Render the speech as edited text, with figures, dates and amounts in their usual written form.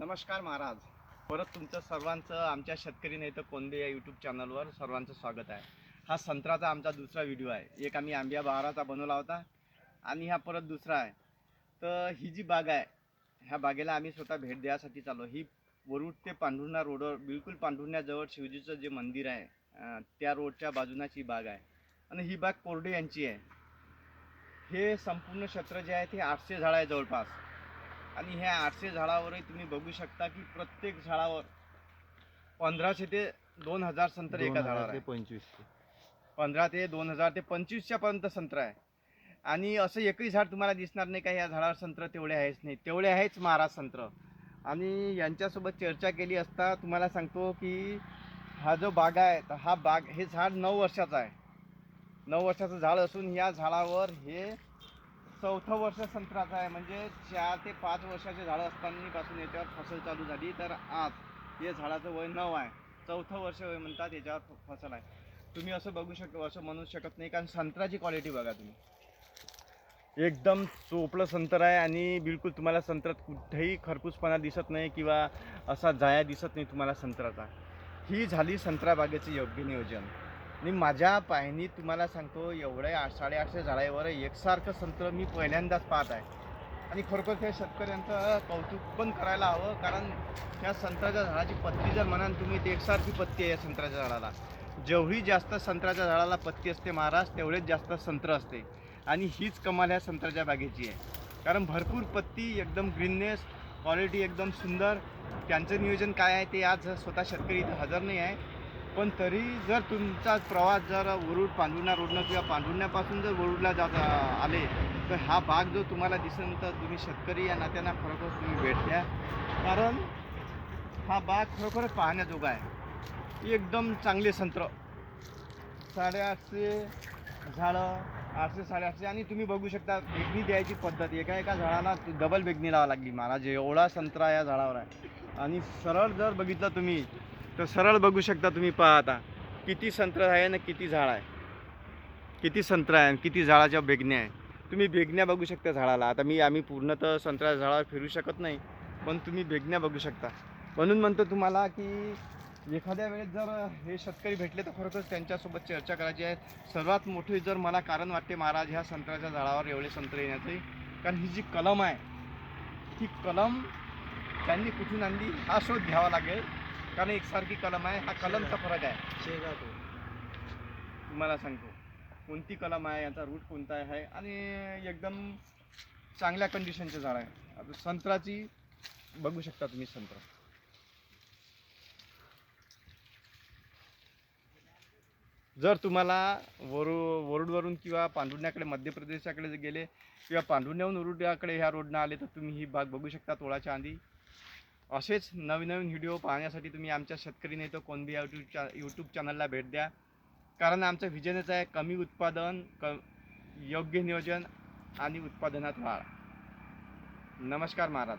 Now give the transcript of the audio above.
नमस्कार महाराज. परत तुमचं सर्वांचं आमच्या शेतकरी नाही तर कोंदे या यूट्यूब चॅनलवर सर्वांचं स्वागत आहे. हा संत्र्याचा आमचा दुसरा व्हिडिओ आहे. एक आम्ही आंब्या बहाराचा बनवला होता आणि हा परत दुसरा आहे. तर ही जी बाग आहे, ह्या बागेला आम्ही स्वतः भेट द्यायसाठी चाललो. ही वरुड ते पांढुर्णा रोडवर बिलकुल पांढुर्ण्याजवळ शिवजीचं जे मंदिर आहे त्या रोडच्या बाजूनच ही बाग आहे. आणि ही बाग कोरडे यांची आहे. हे संपूर्ण क्षेत्र जे आहे ते 800 झाड आहे जवळपास. आणि ह्या 800 झाडावरही तुम्ही बघू शकता की प्रत्येक झाडावर 1500 ते 2000 संत्र एका झाडावर आहे. 15 ते 2000 ते 25च्या पर्यंत संत्र आहे. आणि असं एकही झाड तुम्हाला दिसणार नाही का ह्या झाडावर संत्र तेवढे आहेच नाही, तेवढे आहेच महाराज संत्र. आणि यांच्यासोबत चर्चा केली असता तुम्हाला सांगतो की हा जो बाग आहे तर हा बाग हे झाड 9 वर्षाचं आहे. 9 वर्षाचं झाड असून या झाडावर हे 4थं वर्ष संत्र्याचं आहे. म्हणजे 4 ते 5 वर्षाचे झाड असतानापासून याच्यावर फसल चालू झाली तर आज हे झाडाचं वय 9 आहे. 4थं वर्ष वय म्हणतात याच्यावर फसल आहे. तुम्ही असं बघू असं म्हणू शकत नाही, कारण संत्र्याची क्वालिटी बघा तुम्ही. एकदम चोपलं संत्र आहे आणि बिलकुल तुम्हाला संत्रात कुठेही खरपूसपणा दिसत नाही किंवा असा जाया दिसत नाही तुम्हाला संत्र्याचा. ही झाली संत्रा बागेचे योग्य नियोजन. आणि माझ्या पाहणीत तुम्हाला सांगतो एवढ्या 850 झाडावर एकसारखं संत्र मी पहिल्यांदाच पाहत आहे. आणि खरोखर त्या शेतकऱ्यांचं कौतुक पण करायला हवं, कारण त्या संत्र्याच्या झाडाची पत्ती जर म्हणाल तुम्ही ते एकसारखी पत्ती आहे या संत्र्याच्या झाडाला. जेवढी जास्त संत्र्याच्या झाडाला पत्ती असते महाराज तेवढेच जास्त संत्र असते. आणि हीच कमाल ह्या संत्र्याच्या बागेची आहे, कारण भरपूर पत्ती, एकदम ग्रीननेस, क्वालिटी एकदम सुंदर. त्यांचं नियोजन काय आहे ते आज स्वतः शेतकरी इथं हजर नाही आहे. पण तरी जर तुमचा प्रवास जर वरुड पांढुर्णा रोडनं किंवा पांढुर्ण्यापासून जर वरुडला जात आले तर हा भाग जो तुम्हाला दिसेल तर तुम्ही शेतकरी या नात्यानं खरोखर तुम्ही भेट द्या, कारण हा बाग खरोखरच पाहण्याजोगा आहे. एकदम चांगले संत्र, 850 झाडं, 800 850. आणि तुम्ही बघू शकता बेगणी द्यायची पद्धत, एका झाडाला डबल बेगणी लावा लागली महाराज. एवढा संत्रा या झाडावर आहे. आणि सरळ जर बघितलं तुम्ही तर सरळ बघू शकता तुम्ही. पहा आता किती संत्र आहे ना किती झाड आहे, किती संत्र आहे, किती झाडाच्या बेगण्या आहे. तुम्ही बेगण्या बघू शकता झाडाला. आता आम्ही पूर्ण तर संत्र्याच्या झाडावर फिरू शकत नाही, पण तुम्ही बेगण्या बघू शकता. म्हणून म्हणतो तुम्हाला की एखाद्या वेळेस जर हे शेतकरी भेटले तर खरोखरच त्यांच्यासोबत चर्चा करायची आहे. सर्वात मोठे जर मला कारण वाटते महाराज ह्या संत्र्याच्या झाडावर एवढे संत्रे येण्याचे, कारण ही जी कलम आहे ही कलम त्यांनी कुठून आणली हा शोध घ्यावा लागेल, कारण एकसारखी कलम आहे. हा कलमचा फरक आहे. तुम्हाला सांगतो कोणती कलम आहे, याचा रूट कोणता आहे, आणि एकदम चांगल्या कंडिशनचे झाड आहे. आता संत्र्याची बघू शकता तुम्ही संत्र. जर तुम्हाला वरुडवरून किंवा पांढुर्ण्याकडे मध्य प्रदेशाकडे गेले किंवा पांढुर्ण्याहून वरुड्याकडे ह्या रोडनं आले तर तुम्ही ही बाग बघू शकता तोळाच्या आधी. असेच नवीन व्हिडिओ पाहण्यासाठी तुम्ही आमच्या शेतकरी नाही तर कोंदे यूट्यूब चॅनलला भेट द्या, कारण आमचं व्हिजनच आहे कमी उत्पादन, योग्य नियोजन आणि उत्पादनात वाढ. नमस्कार महाराज.